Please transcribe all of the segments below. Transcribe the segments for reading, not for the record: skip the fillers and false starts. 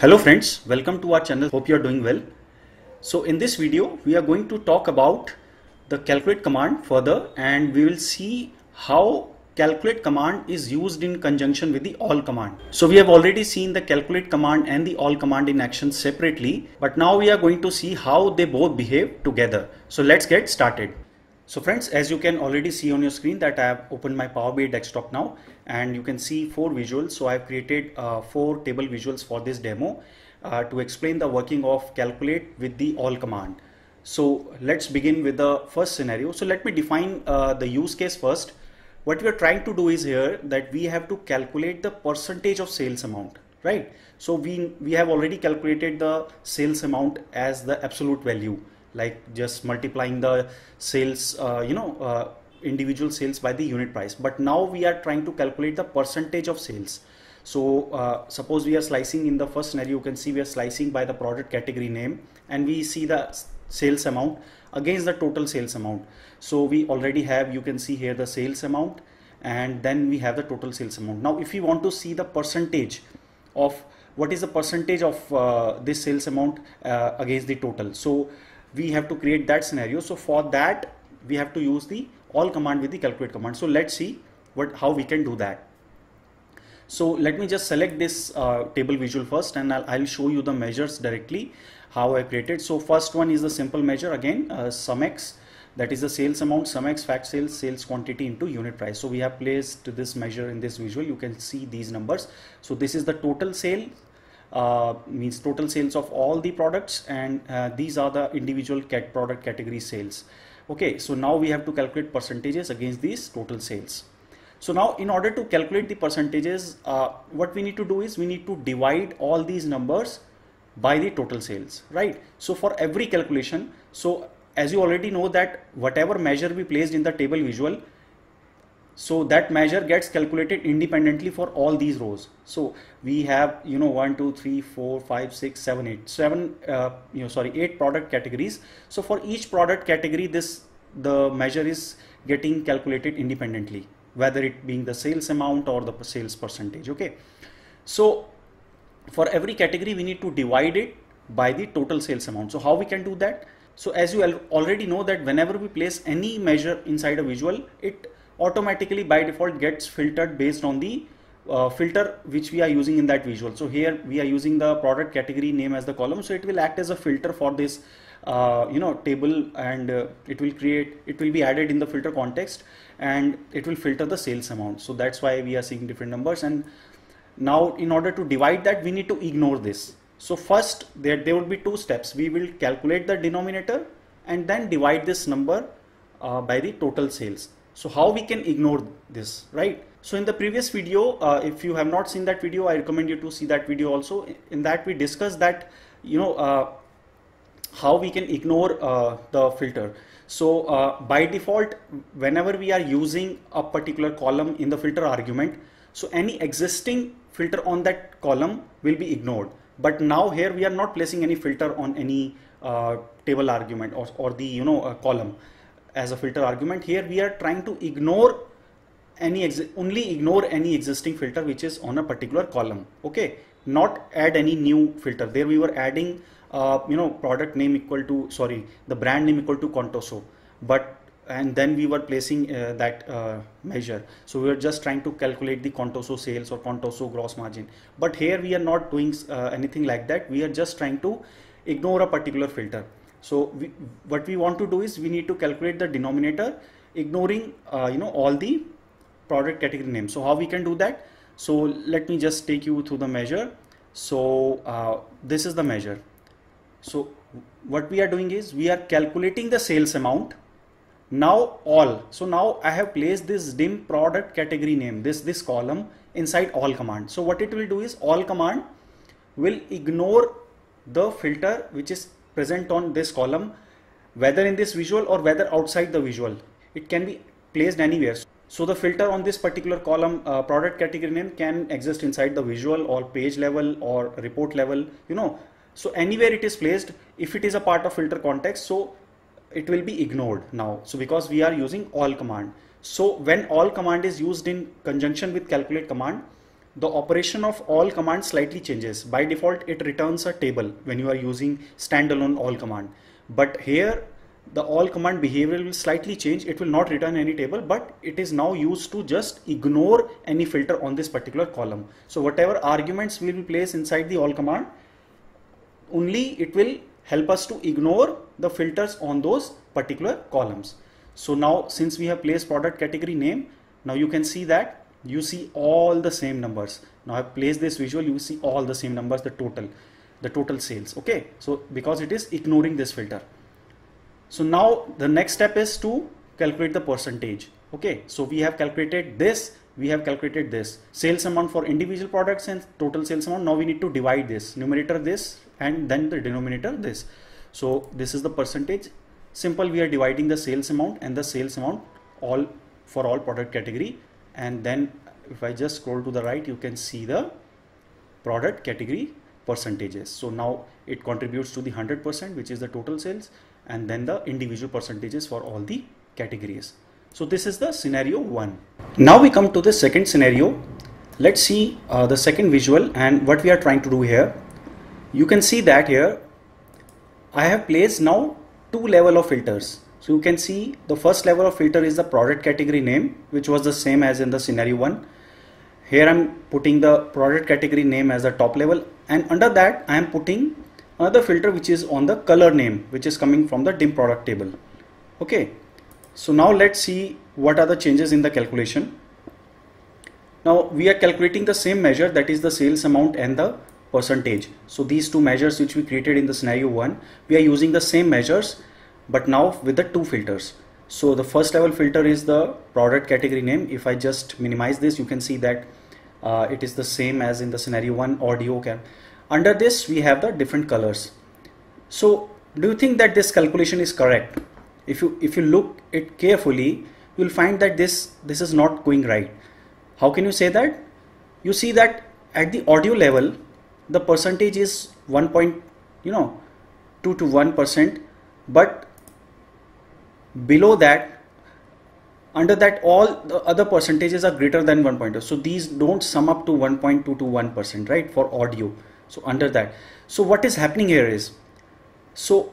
Hello friends, welcome to our channel. Hope you are doing well. So in this video we are going to talk about the calculate command further, and we will see how calculate command is used in conjunction with the all command. So we have already seen the calculate command and the all command in action separately, but now we are going to see how they both behave together. So let's get started. So friends, as you can already see on your screen that I have opened my Power BI desktop now, and you can see 4 visuals. So I have created 4 table visuals for this demo to explain the working of calculate with the all command. So let's begin with the first scenario. So let me define the use case first. What we are trying to do is here that we have to calculate the percentage of sales amount, right? So we have already calculated the sales amount as the absolute value, like just multiplying the sales, individual sales by the unit price. But now we are trying to calculate the percentage of sales. So suppose we are slicing in the first scenario, you can see we are slicing by the product category name, and we see the sales amount against the total sales amount. So we already have, you can see here the sales amount, and then we have the total sales amount. Now if we want to see the percentage of what is the percentage of this sales amount against the total, so we have to create that scenario. So for that we have to use the all command with the calculate command. So let's see how we can do that. So let me just select this table visual first, and I'll show you the measures directly how I created. So first one is the simple measure, again SumX, that is the sales amount, SumX fact sales, sales quantity into unit price. So we have placed this measure in this visual. You can see these numbers. So this is the total sale, means total sales of all the products, and these are the individual product category sales. Okay, so now we have to calculate percentages against these total sales. So now in order to calculate the percentages, what we need to do is we need to divide all these numbers by the total sales, right? So for every calculation, so as you already know that whatever measure we placed in the table visual, so that measure gets calculated independently for all these rows. So we have 1 2 3 4 5 6 7 8 8 product categories. So for each product category, the measure is getting calculated independently, whether it being the sales amount or the sales percentage. Okay, so for every category we need to divide it by the total sales amount. So how we can do that? So as you already know that whenever we place any measure inside a visual, it automatically by default gets filtered based on the filter which we are using in that visual. So here we are using the product category name as the column, so it will act as a filter for this table, and it will be added in the filter context, and it will filter the sales amount. So that's why we are seeing different numbers. And now in order to divide that, we need to ignore this. So first there will be 2 steps. We will calculate the denominator and then divide this number by the total sales. So how we can ignore this, right? So in the previous video, if you have not seen that video, I recommend you to see that video also. In that we discussed that how we can ignore the filter. So by default, whenever we are using a particular column in the filter argument, so any existing filter on that column will be ignored. But now here we are not placing any filter on any table argument or the column as a filter argument. Here we are trying to ignore only ignore any existing filter which is on a particular column. Okay, not add any new filter. There we were adding product name equal to, the brand name equal to Contoso, and then we were placing that measure. So we were just trying to calculate the Contoso sales or Contoso gross margin. But here we are not doing anything like that. We are just trying to ignore a particular filter. So what we want to do is we need to calculate the denominator ignoring all the product category names. So how we can do that? So let me just take you through the measure. So this is the measure. So what we are doing is we are calculating the sales amount. Now so now I have placed this dim product category name, this column, inside all command. So what it will do is all command will ignore the filter which is present on this column, whether in this visual or whether outside the visual. It can be placed anywhere. So the filter on this particular column, product category name, can exist inside the visual or page level or report level, so anywhere it is placed, if it is a part of filter context, so it will be ignored now. So because we are using all command. So when all command is used in conjunction with calculate command, the operation of all commands slightly changes. By default, it returns a table when you are using standalone all command. But here, the all command behavior will slightly change. It will not return any table, but it is now used to just ignore any filter on this particular column. So whatever arguments we will place inside the all command, only it will help us to ignore the filters on those particular columns. So now, since we have placed product category name, now you can see that you see all the same numbers. Now I have placed this visual, you see all the same numbers, the total sales. Okay, so because it is ignoring this filter. So now the next step is to calculate the percentage. Okay, so we have calculated this, we have calculated this sales amount for individual products and total sales amount. Now we need to divide this, numerator this, and then the denominator this. So this is the percentage. Simple, we are dividing the sales amount and the sales amount all for all product category, and then if I just scroll to the right, you can see the product category percentages. So now it contributes to the 100%, which is the total sales, and then the individual percentages for all the categories. So this is the scenario 1. Now we come to the second scenario. Let's see the second visual and what we are trying to do here. You can see that here I have placed now 2 level of filters. So you can see the first level of filter is the product category name, which was the same as in the scenario 1. Here I am putting the product category name as the top level, and under that I am putting another filter which is on the color name, which is coming from the dim product table. Okay, so now let's see what are the changes in the calculation. Now we are calculating the same measure, that is the sales amount and the percentage. So these two measures which we created in the scenario 1, we are using the same measures, but now with the 2 filters. So the first level filter is the product category name. If I just minimize this, you can see that it is the same as in the scenario 1 audio cam. Under this we have the different colors. So do you think that this calculation is correct? If you look it carefully, you will find that this is not going right. How can you say that? You see that at the audio level the percentage is 1.2 to 1%, but below that, under that, all the other percentages are greater than 1.2. So these don't sum up to 1.2 to 1%, right, for audio. So under that, so what is happening here is, the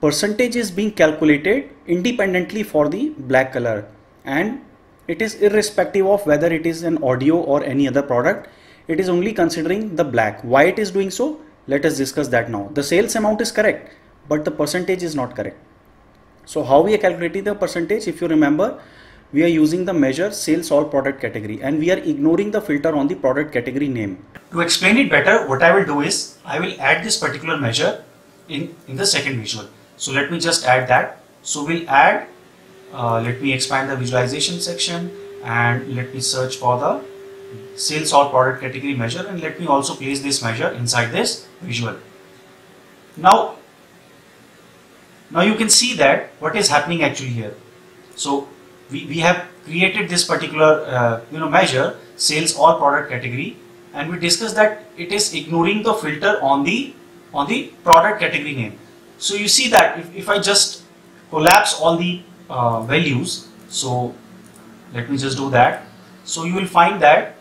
percentage is being calculated independently for the black color, and it is irrespective of whether it is an audio or any other product. It is only considering the black. Why it is doing so? Let us discuss that now. The sales amount is correct, but the percentage is not correct. So how we are calculating the percentage? If you remember, we are using the measure sales all product category, and we are ignoring the filter on the product category name. To explain it better, what I will do is I will add this particular measure in the second visual. So let me just add that. So we'll add, let me expand the visualization section and let me search for the sales all product category measure, and let me also place this measure inside this visual. Now you can see that what is happening actually here. So we have created this particular measure sales all product category, and we discussed that it is ignoring the filter on the product category name. So you see that if I just collapse all the values, so let me just do that. So you will find that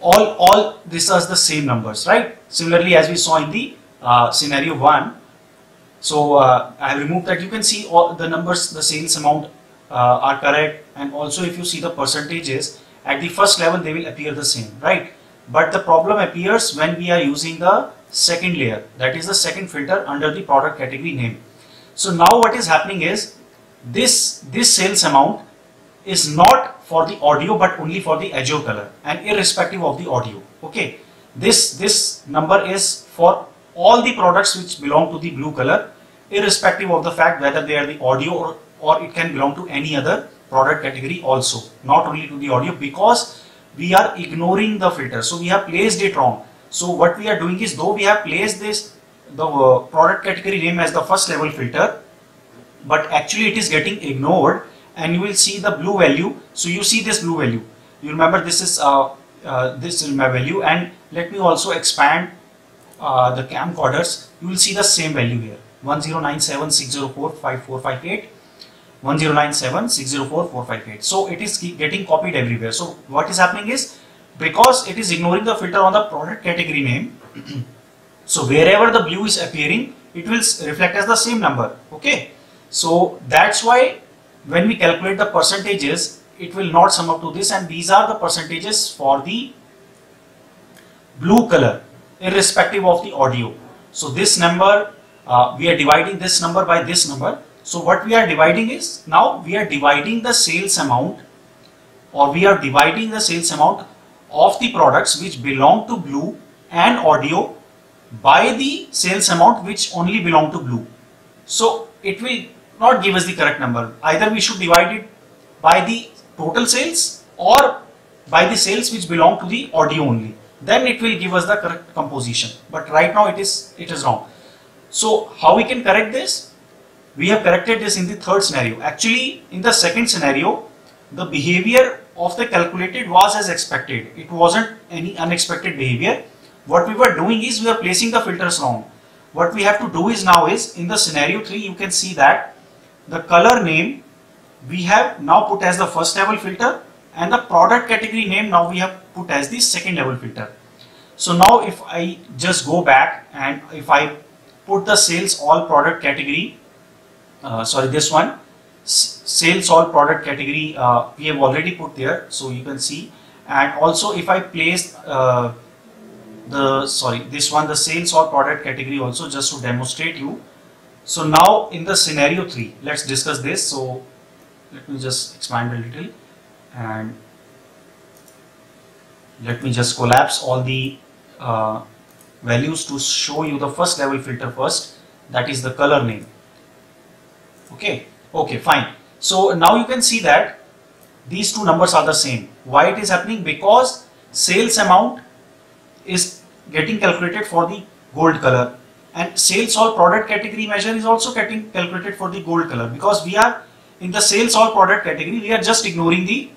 all this is the same numbers, right? Similarly, as we saw in the scenario 1. So I have removed that. You can see all the numbers, the sales amount are correct, and also if you see the percentages at the first level, they will appear the same, right? But the problem appears when we are using the second layer, that is the second filter under the product category name. So now what is happening is this sales amount is not for the audio but only for the azure color and irrespective of the audio. Okay, this number is for all the products which belong to the blue color, irrespective of the fact whether they are the audio or it can belong to any other product category also, not only to the audio, because we are ignoring the filter. So we have placed it wrong. So what we are doing is, though we have placed the product category name as the first level filter, but actually it is getting ignored, and you will see the blue value. So you see this blue value. You remember this is my value, and let me also expand the camcorders. You will see the same value here, 109760454558, 1097 604 458. So it is getting copied everywhere. So what is happening is, because it is ignoring the filter on the product category name, so wherever the blue is appearing, it will reflect as the same number. Okay, so that's why when we calculate the percentages, it will not sum up to this, and these are the percentages for the blue color irrespective of the audio. So this number, we are dividing this number by this number. So what we are dividing is, now we are dividing the sales amount, or we are dividing the sales amount of the products which belong to blue and audio by the sales amount which only belong to blue. So it will not give us the correct number. Either we should divide it by the total sales or by the sales which belong to the audio only. Then it will give us the correct composition. But right now it is wrong. So how we can correct this? We have corrected this in the third scenario. Actually, in the second scenario, the behavior of the calculated was as expected. It wasn't any unexpected behavior. What we were doing is, we are placing the filters wrong. What we have to do is, now is, in the scenario 3, you can see that the color name we have now put as the first level filter, and the product category name now we have put as the second level filter. So now if I just go back and if I put the sales all product category, this one, sales all product category, we have already put there, so you can see. And also if I place this one, the sales all product category also, just to demonstrate you. So now in the scenario 3, let's discuss this. So let me just expand a little, and let me just collapse all the values to show you the first level filter first, that is the color name. Okay, fine. So now you can see that these two numbers are the same. Why it is happening? Because sales amount is getting calculated for the gold color, and sales all product category measure is also getting calculated for the gold color, because we are in the sales all product category, we are just ignoring the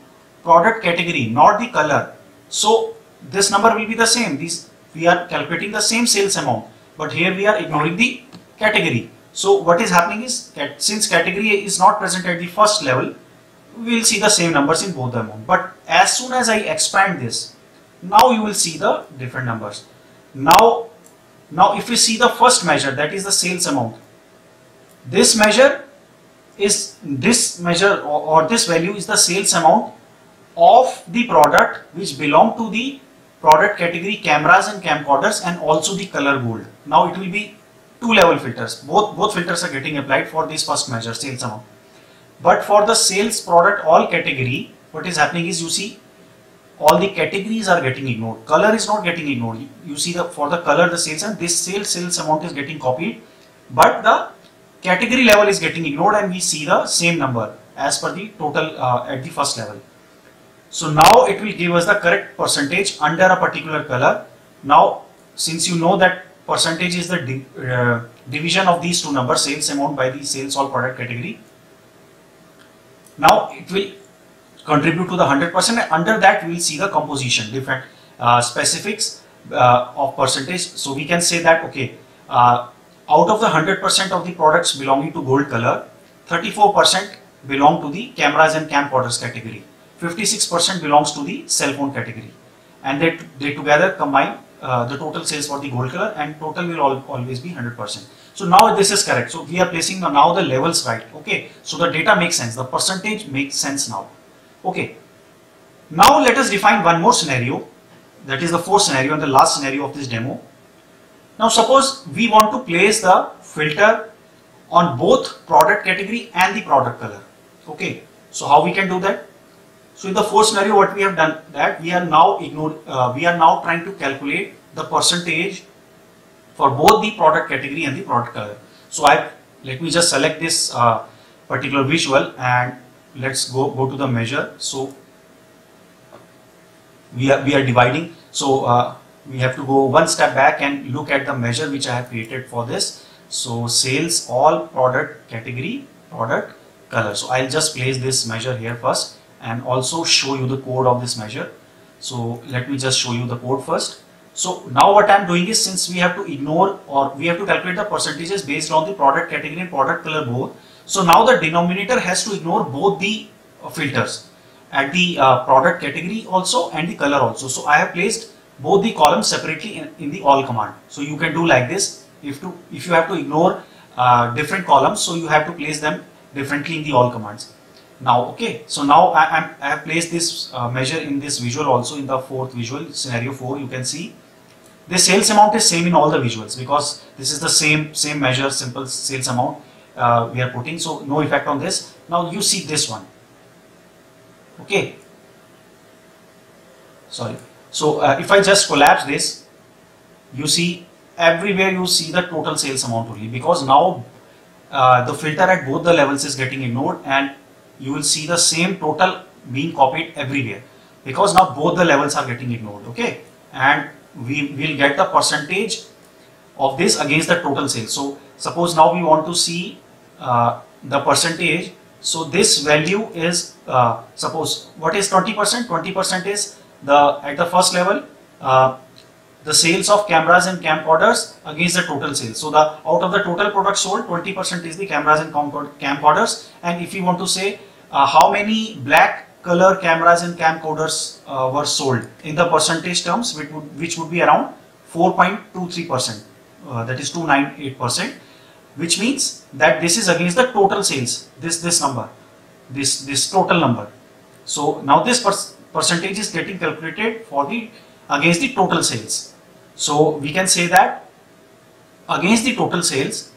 product category, not the color. So this number will be the same. We are calculating the same sales amount, but here we are ignoring the category. So what is happening is, since category is not present at the first level, we will see the same numbers in both the amount. But as soon as I expand this, now you will see the different numbers. Now if you see the first measure, that is the sales amount, this measure or this value is the sales amount of the product which belong to the product category cameras and camcorders, and also the color gold. Now it will be two level filters. Both filters are getting applied for this first measure, sales amount. But for the sales product all category, what is happening is, you see all the categories are getting ignored. Color is not getting ignored. You see for the color, the sales, and this sales amount is getting copied, but the category level is getting ignored, and we see the same number as per the total at the first level. So now it will give us the correct percentage under a particular color. Now since you know that percentage is the division of these two numbers, sales amount by the sales all product category, now it will contribute to the 100%, and under that we will see the composition, different specifics of percentage. So we can say that, okay, out of the 100% of the products belonging to gold color, 34% belong to the cameras and camcorders category, 56% belongs to the cell phone category, and they together combine the total sales for the gold color, and total will always be 100%. So now this is correct. So we are placing now the levels right. Okay, so the data makes sense, the percentage makes sense now. Okay, now let us define one more scenario, that is the fourth scenario and the last scenario of this demo. Now suppose we want to place the filter on both product category and the product color. Okay, so how we can do that? So in the fourth scenario, what we have done, that we are now trying to calculate the percentage for both the product category and the product color. So let me just select this particular visual, and let's go to the measure. So we are dividing. So we have to go one step back and look at the measure which I have created for this. So sales all product category product color. So I'll just place this measure here first and also show you the code of this measure. So let me just show you the code first. So now what I'm doing is, since we have to ignore, or we have to calculate the percentages based on the product category and product color both, So now the denominator has to ignore both the filters at the product category also and the color also. So I have placed both the columns separately in the all command. So you can do like this. If you have to ignore different columns, so you have to place them differently in the all commands. Now, okay, so now I have placed this measure in this visual also, in the fourth visual, scenario 4. You can see the sales amount is same in all the visuals because this is the same measure, simple sales amount we are putting, so no effect on this. Now you see this one, okay, sorry. So if I just collapse this, you see everywhere you see the total sales amount only, because now the filter at both the levels is getting ignored and you will see the same total being copied everywhere, because now both the levels are getting ignored, okay, and we will get the percentage of this against the total sales. So suppose now we want to see the percentage. So this value is suppose what is 20%? 20% is at the first level the sales of cameras and camcorders against the total sales. So out of the total products sold, 20% is the cameras and camcorders. And if you want to say how many black color cameras and camcorders were sold in the percentage terms, which would be around 4.23%, that is 298%, which means that this is against the total sales, this number, this total number. So now this percentage is getting calculated against the total sales. So we can say that against the total sales,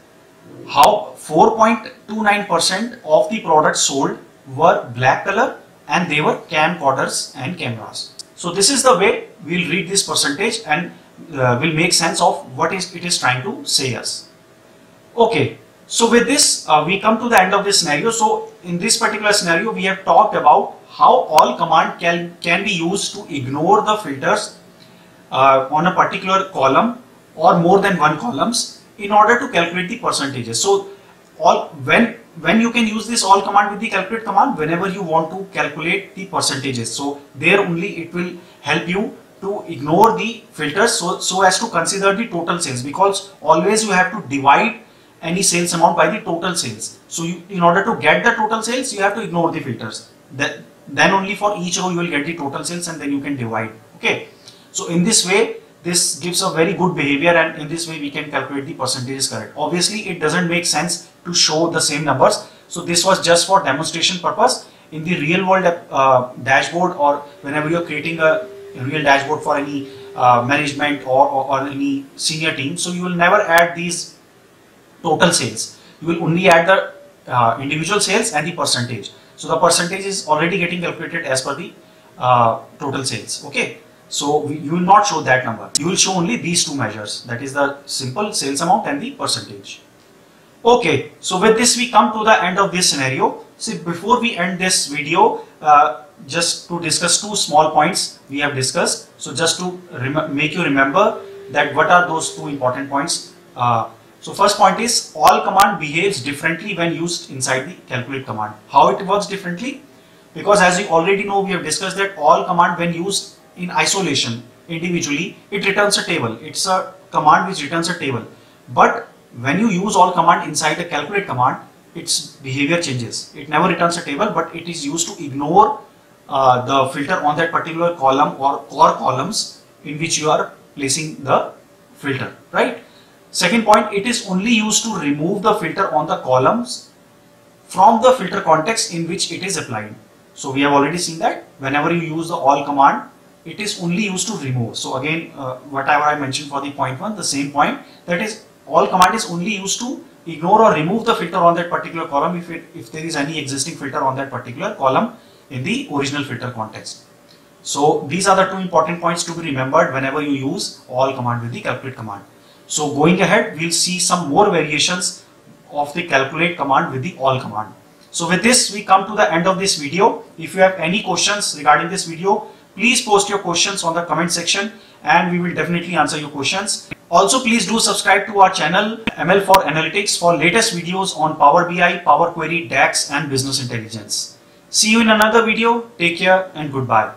how 4.29% of the products sold were black color and they were camcorders and cameras. So this is the way we'll read this percentage and will make sense of what it is trying to say us. Okay, so with this we come to the end of this scenario. So in this particular scenario we have talked about how all command can be used to ignore the filters on a particular column or more than one columns in order to calculate the percentages. So when you can use this all command with the calculate command, whenever you want to calculate the percentages. So there only it will help you to ignore the filters so as to consider the total sales, because always you have to divide any sales amount by the total sales. So in order to get the total sales, you have to ignore the filters. Then only for each row you will get the total sales and then you can divide. Okay. So in this way, this gives a very good behavior, and in this way we can calculate the percentages correct. Obviously it doesn't make sense to show the same numbers. So this was just for demonstration purpose. In the real world dashboard, or whenever you're creating a real dashboard for any management or any senior team, so you will never add these total sales. You will only add the individual sales and the percentage. So the percentage is already getting calculated as per the total sales. Okay. So you will not show that number. You will show only these two measures, that is the simple sales amount and the percentage. Okay, so with this we come to the end of this scenario. See, before we end this video, just to discuss two small points we have discussed. So just to make you remember that what are those two important points. So first point is all command behaves differently when used inside the calculate command. How it works differently? Because as you already know, we have discussed that all command when used in isolation, individually, it returns a table. It's a command which returns a table. But when you use all command inside the calculate command, its behavior changes. It never returns a table, but it is used to ignore the filter on that particular column or core columns in which you are placing the filter, right? Second point, it is only used to remove the filter on the columns from the filter context in which it is applied. So we have already seen that whenever you use the all command, it is only used to remove. So again, whatever I mentioned for the point 1, the same point, that is all command is only used to ignore or remove the filter on that particular column if there is any existing filter on that particular column in the original filter context. So these are the two important points to be remembered whenever you use all command with the calculate command. So going ahead, we'll see some more variations of the calculate command with the all command. So with this, we come to the end of this video. If you have any questions regarding this video, please post your questions on the comment section and we will definitely answer your questions. Also, please do subscribe to our channel ML for Analytics for latest videos on Power BI, Power Query, DAX and business intelligence. See you in another video. Take care and goodbye.